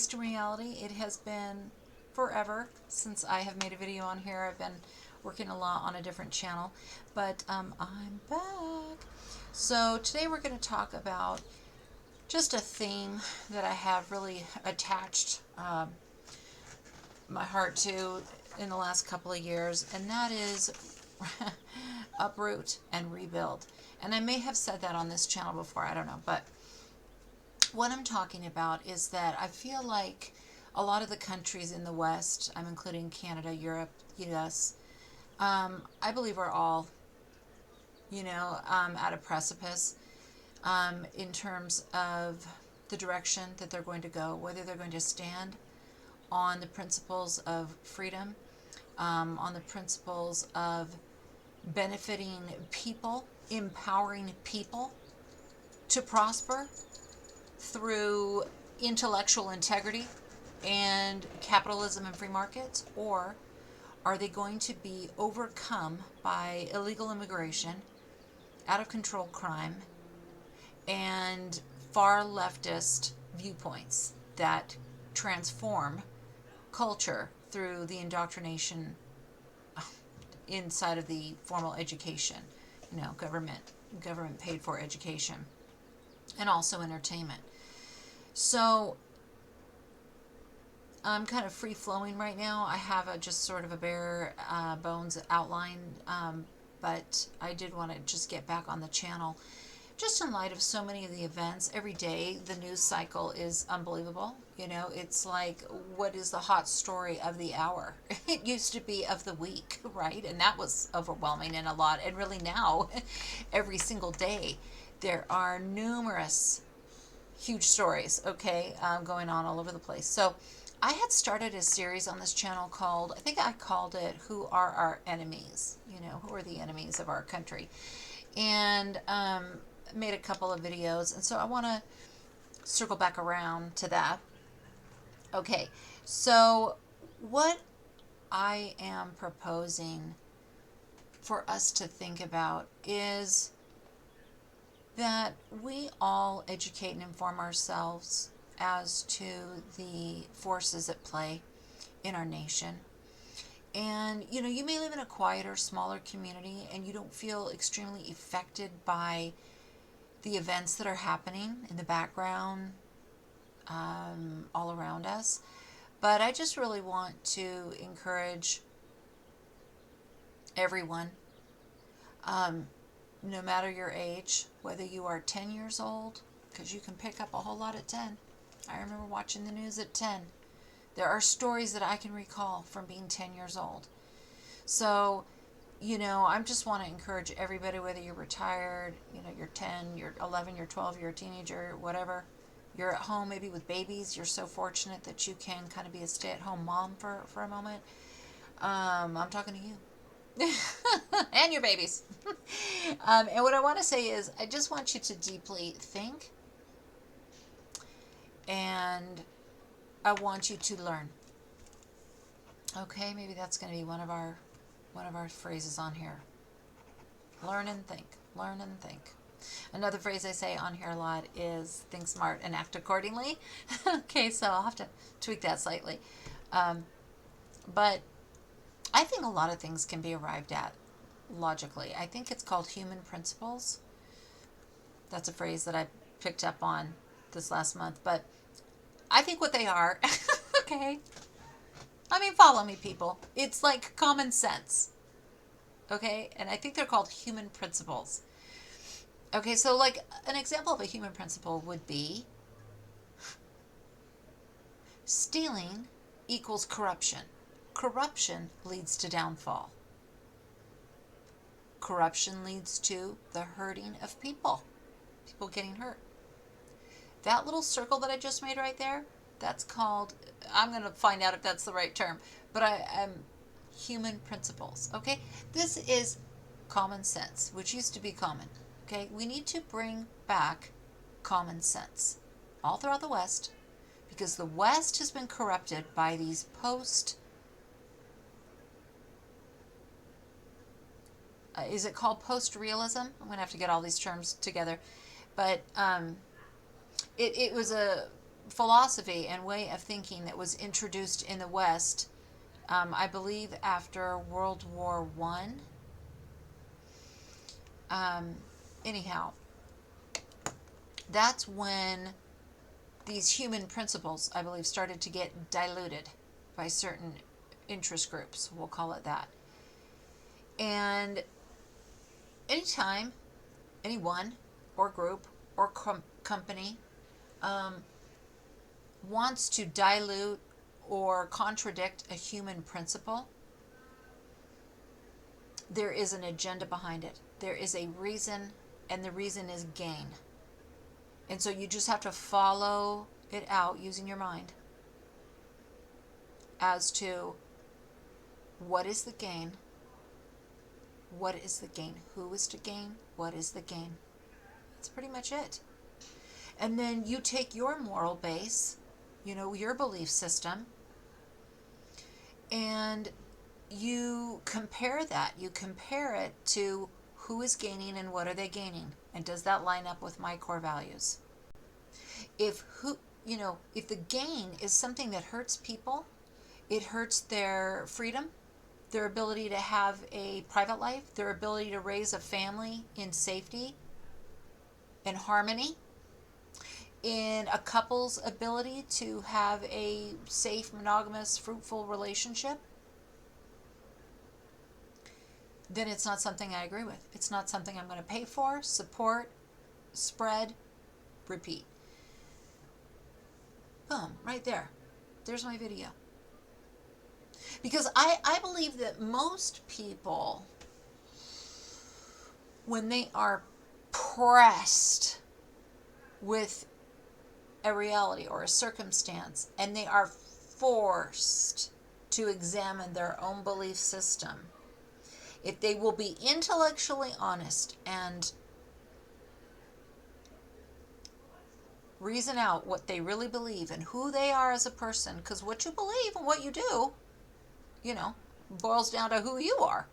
based in reality. It has been forever since I have made a video on here. I've been working a lot on a different channel, but I'm back. So today we're going to talk about just a theme that I have really attached my heart to in the last couple of years, and that is uproot and rebuild. And I may have said that on this channel before, I don't know, but what I'm talking about is that I feel like a lot of the countries in the West, I'm including Canada, Europe, US, I believe are all, at a precipice in terms of the direction that they're going to go, whether they're going to stand on the principles of freedom, on the principles of benefiting people, empowering people to prosper through intellectual integrity and capitalism and free markets, or are they going to be overcome by illegal immigration, out of control crime, and far leftist viewpoints that transform culture through the indoctrination inside of the formal education, government paid for education, and also entertainment. So I'm kind of free flowing right now. I have just sort of a bare bones outline, but I did want to just get back on the channel. Just in light of so many of the events, every day the news cycle is unbelievable. It's like, what is the hot story of the hour? It used to be of the week, right? And that was overwhelming and a lot. And really now, every single day, there are numerous huge stories, okay, going on all over the place. So I had started a series on this channel called, I think I called it, Who Are Our Enemies? Who are the enemies of our country? And made a couple of videos. And so I want to circle back around to that. Okay, so what I am proposing for us to think about is that we all educate and inform ourselves as to the forces at play in our nation. And, you may live in a quieter, smaller community and you don't feel extremely affected by the events that are happening in the background all around us. But I just really want to encourage everyone, no matter your age, whether you are 10 years old, because you can pick up a whole lot at 10. I remember watching the news at 10. There are stories that I can recall from being 10 years old. So, I just want to encourage everybody, whether you're retired, you're 10, you're 11, you're 12, you're a teenager, whatever. You're at home maybe with babies. You're so fortunate that you can kind of be a stay-at-home mom for a moment. I'm talking to you. And your babies. And what I want to say is, I just want you to deeply think, and I want you to learn. Okay, maybe that's going to be one of our phrases on here. Learn and think. Learn and think. Another phrase I say on here a lot is think smart and act accordingly. Okay, so I'll have to tweak that slightly. But I think a lot of things can be arrived at logically. I think it's called human principles. That's a phrase that I picked up on this last month. But I think what they are, okay, follow me, people. It's like common sense. Okay? And I think they're called human principles. Okay, so like an example of a human principle would be stealing equals corruption. Corruption leads to downfall. Corruption leads to the hurting of people. People getting hurt. That little circle that I just made right there, that's called, I'm going to find out if that's the right term, but I'm human principles, okay? This is common sense, which used to be common, okay? We need to bring back common sense all throughout the West, because the West has been corrupted by these is it called post-realism? I'm going to have to get all these terms together. But it was a philosophy and way of thinking that was introduced in the West, I believe after World War One. Anyhow, that's when these human principles, I believe, started to get diluted by certain interest groups, we'll call it that. And anytime anyone or group or company wants to dilute or contradict a human principle, there is an agenda behind it. There is a reason, and the reason is gain. And so you just have to follow it out using your mind as to what is the gain, what is the gain, who is to gain, what is the gain. That's pretty much it. And then you take your moral base, your belief system, and you compare that. You compare it to who is gaining and what are they gaining, and does that line up with my core values? If the gain is something that hurts people, it hurts their freedom, their ability to have a private life, their ability to raise a family in safety and harmony, in a couple's ability to have a safe, monogamous, fruitful relationship, then it's not something I agree with. It's not something I'm going to pay for, support, spread, repeat. Boom, right there. There's my video. Because I believe that most people, when they are pressed with a reality or a circumstance, and they are forced to examine their own belief system, if they will be intellectually honest and reason out what they really believe and who they are as a person, because what you believe and what you do, boils down to who you are.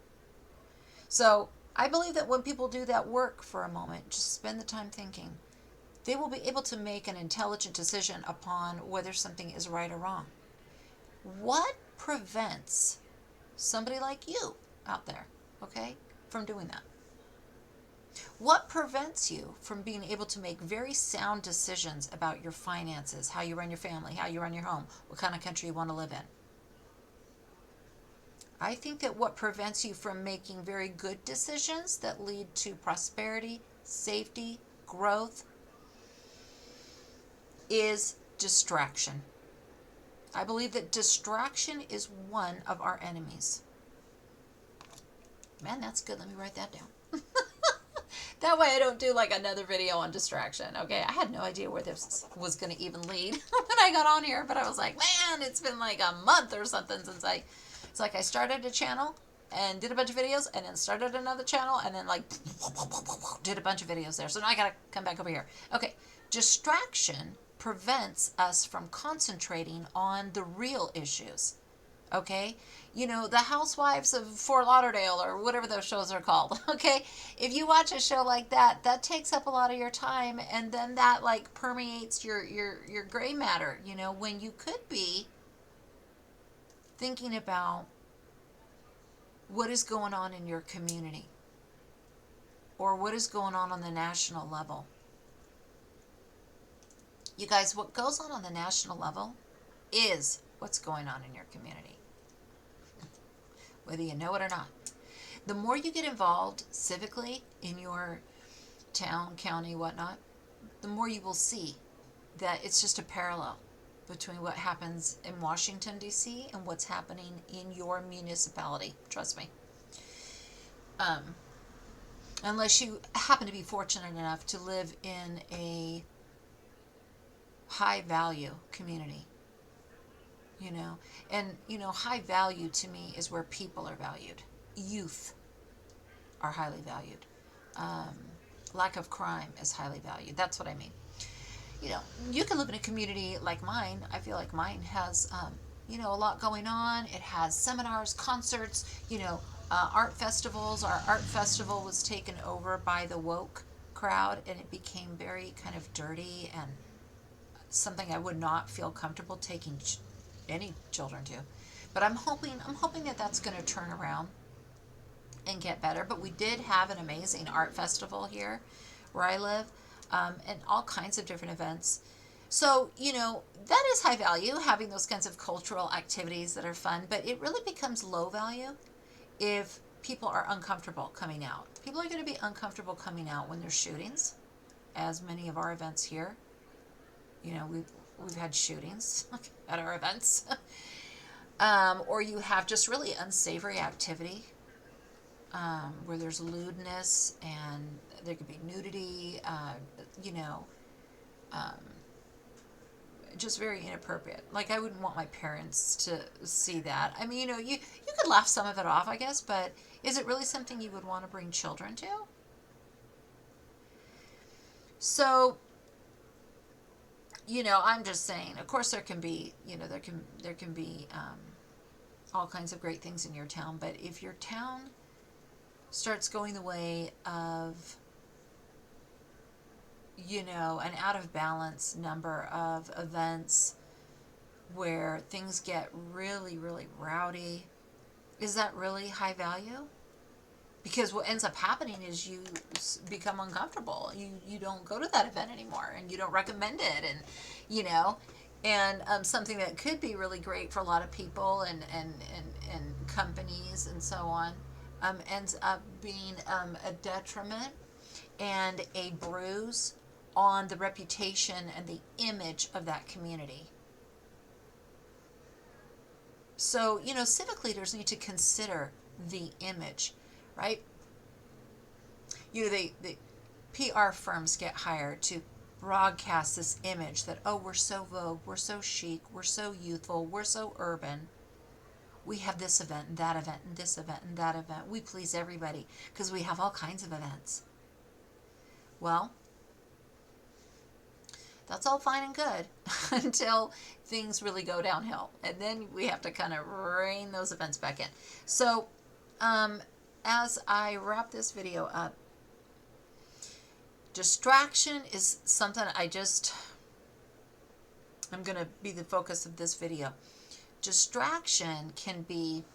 So I believe that when people do that work for a moment, just spend the time thinking, they will be able to make an intelligent decision upon whether something is right or wrong. What prevents somebody like you out there, okay, from doing that? What prevents you from being able to make very sound decisions about your finances, how you run your family, how you run your home, what kind of country you want to live in? I think that what prevents you from making very good decisions that lead to prosperity, safety, growth, is distraction. I believe that distraction is one of our enemies. Man, that's good. Let me write that down. That way I don't do like another video on distraction. Okay, I had no idea where this was going to even lead when I got on here, but I was like, man, it's been like a month or something since it's like I started a channel and did a bunch of videos, and then started another channel, and then like did a bunch of videos there. So now I got to come back over here. Okay, distraction prevents us from concentrating on the real issues. Okay, the Housewives of Fort Lauderdale, or whatever those shows are called. Okay, if you watch a show like that, that takes up a lot of your time, and then that like permeates your gray matter, when you could be thinking about what is going on in your community, or what is going on the national level. You guys, what goes on the national level is what's going on in your community, whether you know it or not. The more you get involved civically in your town, county, whatnot, the more you will see that it's just a parallel between what happens in Washington, D.C. and what's happening in your municipality. Trust me. Unless you happen to be fortunate enough to live in a high value community. And high value to me is where people are valued. Youth are highly valued. Lack of crime is highly valued. That's what I mean. You can live in a community like mine. I feel like mine has, a lot going on. It has seminars, concerts, art festivals. Our art festival was taken over by the woke crowd, and it became very kind of dirty and something I would not feel comfortable taking any children to. But I'm hoping that that's going to turn around and get better. But we did have an amazing art festival here where I live, and all kinds of different events. So, that is high value, having those kinds of cultural activities that are fun, but it really becomes low value if people are uncomfortable coming out. People are going to be uncomfortable coming out when there's shootings, as many of our events here. We've had shootings at our events. Or you have just really unsavory activity, where there's lewdness and there could be nudity, um, just very inappropriate. Like, I wouldn't want my parents to see that. I mean, you could laugh some of it off, I guess, but is it really something you would want to bring children to? So, I'm just saying, of course there can be, there can be all kinds of great things in your town, but if your town starts going the way of, an out of balance number of events where things get really, really rowdy, is that really high value? Because what ends up happening is you become uncomfortable. You don't go to that event anymore, and you don't recommend it, and you know, and something that could be really great for a lot of people and companies and so on, ends up being a detriment and a bruise on the reputation and the image of that community. So, civic leaders need to consider the image, right? The PR firms get hired to broadcast this image that, oh, we're so vogue, we're so chic, we're so youthful, we're so urban. We have this event and that event and this event and that event. We please everybody because we have all kinds of events. Well, that's all fine and good until things really go downhill. And then we have to kind of rein those events back in. So, as I wrap this video up, distraction is something I'm going to be the focus of this video. Distraction can be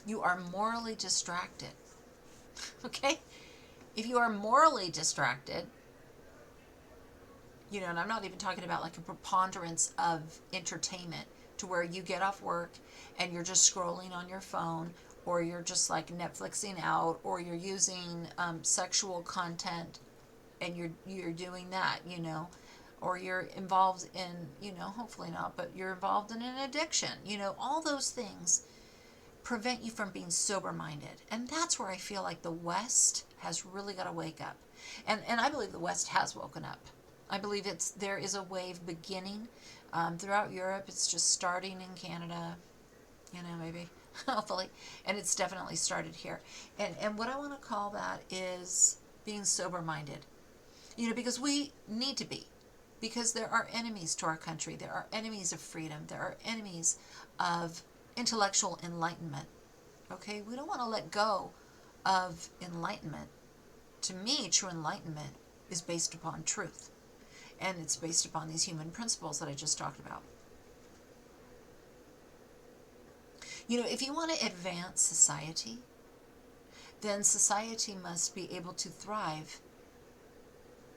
you are morally distracted. Okay? If you are morally distracted, and I'm not even talking about like a preponderance of entertainment to where you get off work and you're just scrolling on your phone, or you're just like Netflixing out, or you're using sexual content and you're doing that, or you're involved in, hopefully not, but you're involved in an addiction, all those things prevent you from being sober-minded. And that's where I feel like the West has really got to wake up. And I believe the West has woken up. I believe there is a wave beginning throughout Europe. It's just starting in Canada, maybe, hopefully. And it's definitely started here. And what I want to call that is being sober-minded. Because we need to be. Because there are enemies to our country. There are enemies of freedom. There are enemies of intellectual enlightenment. Okay? We don't want to let go of enlightenment. To me, true enlightenment is based upon truth. And it's based upon these human principles that I just talked about. If you want to advance society, then society must be able to thrive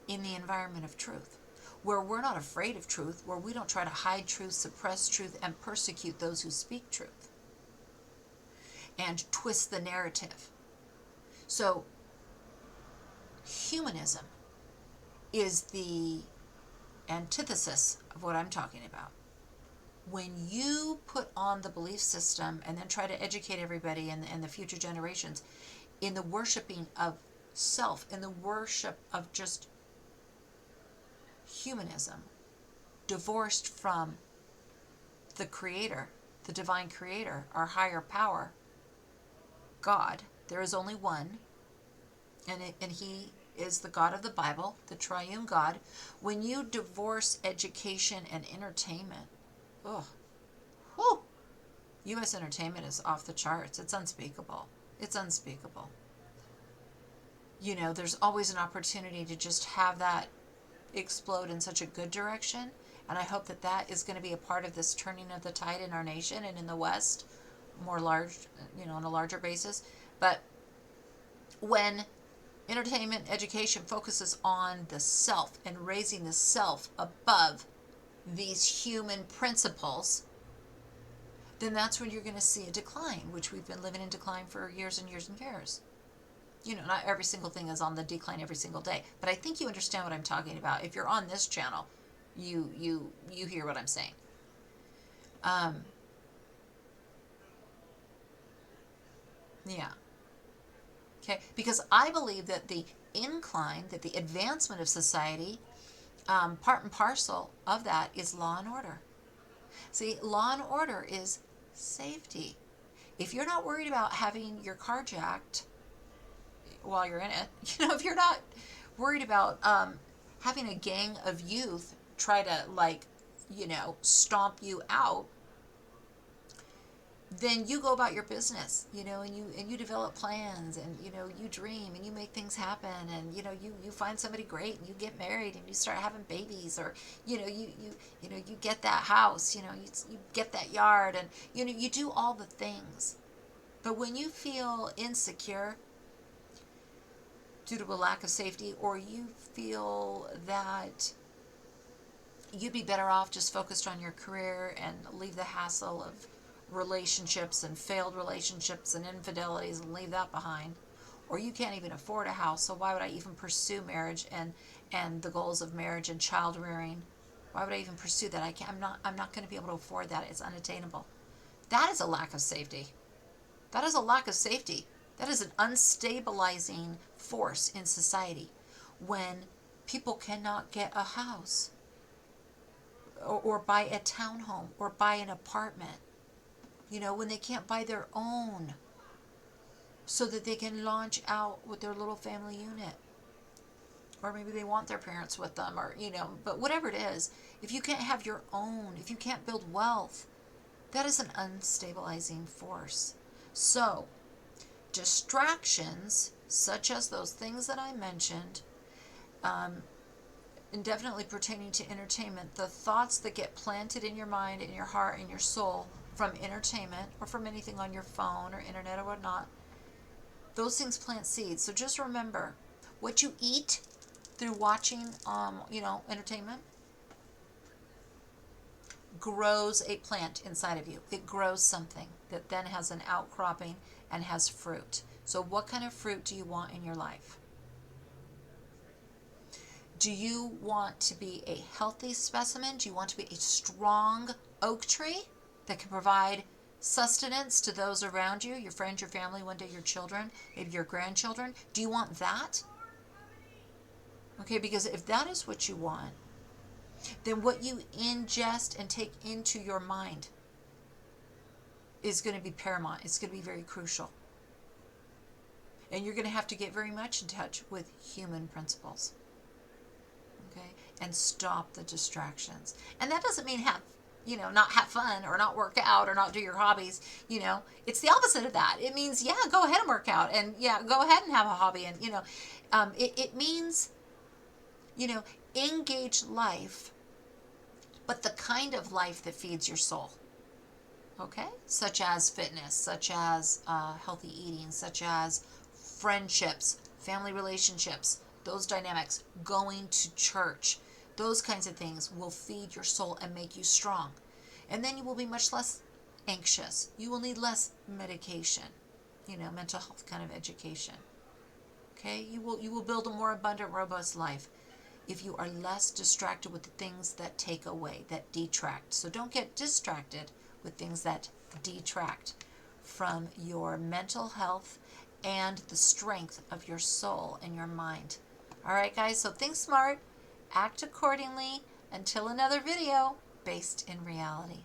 in the environment of truth, where we're not afraid of truth, where we don't try to hide truth, suppress truth, and persecute those who speak truth, and twist the narrative. So, humanism is the antithesis of what I'm talking about. When you put on the belief system and then try to educate everybody and the future generations in the worshiping of self, in the worship of just humanism, divorced from the Creator, the divine Creator, our higher power, God. There is only one, and He is the God of the Bible, the triune God. When you divorce education and entertainment, U.S. entertainment is off the charts. It's unspeakable. It's unspeakable. you know, there's always an opportunity to just have that explode in such a good direction. And I hope that that is going to be a part of this turning of the tide in our nation and in the West, more large, you know, on a larger basis. But when entertainment education focuses on the self and raising the self above these human principles, then that's when you're going to see a decline, which we've been living in decline for years and years and years. You know, not every single thing is on the decline every single day, but I think you understand what I'm talking about. If you're on this channel, you hear what I'm saying. Um, yeah. Okay. Because I believe that the incline, that the advancement of society, part and parcel of that is law and order. See, law and order is safety. If you're not worried about having your car jacked while you're in it, you know, if you're not worried about having a gang of youth try to, like, you know, stomp you out, then you go about your business, you know, and you develop plans, and you know, you dream and you make things happen, and you know, you find somebody great and you get married and you start having babies, or you know, you know, you get that house, you know, you get that yard, and you know, you do all the things. But when you feel insecure due to a lack of safety, or you feel that you'd be better off just focused on your career and leave the hassle of relationships and failed relationships and infidelities and leave that behind, or you can't even afford a house, so why would I even pursue marriage and the goals of marriage and child rearing? Why would I even pursue that? I'm not going to be able to afford that. It's unattainable. That is a lack of safety. That is a lack of safety. That is an unstabilizing force in society when people cannot get a house, or buy a townhome, or buy an apartment. You know, when they can't buy their own so that they can launch out with their little family unit. Or maybe they want their parents with them, or, you know, but whatever it is, if you can't have your own, if you can't build wealth, that is an unstabilizing force. So, distractions, such as those things that I mentioned, and definitely pertaining to entertainment, the thoughts that get planted in your mind, in your heart, in your soul from entertainment, or from anything on your phone or internet or whatnot, those things plant seeds. So just remember, what you eat through watching, you know, entertainment, grows a plant inside of you. It grows something that then has an outcropping and has fruit. So what kind of fruit do you want in your life? Do you want to be a healthy specimen? Do you want to be a strong oak tree that can provide sustenance to those around you, your friends, your family, one day your children, maybe your grandchildren? Do you want that? Okay, because if that is what you want, then what you ingest and take into your mind is going to be paramount. It's going to be very crucial. And you're going to have to get very much in touch with human principles. Okay? And stop the distractions. And that doesn't mean not have fun, or not work out, or not do your hobbies. You know, it's the opposite of that. It means, yeah, go ahead and work out, and yeah, go ahead and have a hobby. And, it means, engage life, but the kind of life that feeds your soul. Okay? Such as fitness, such as healthy eating, such as friendships, family relationships, those dynamics, going to church, those kinds of things will feed your soul and make you strong. And then you will be much less anxious. You will need less medication, mental health kind of education. Okay? You will build a more abundant, robust life if you are less distracted with the things that take away, that detract. So don't get distracted with things that detract from your mental health and the strength of your soul and your mind. All right, guys, so think smart, act accordingly. Until another video, based in reality.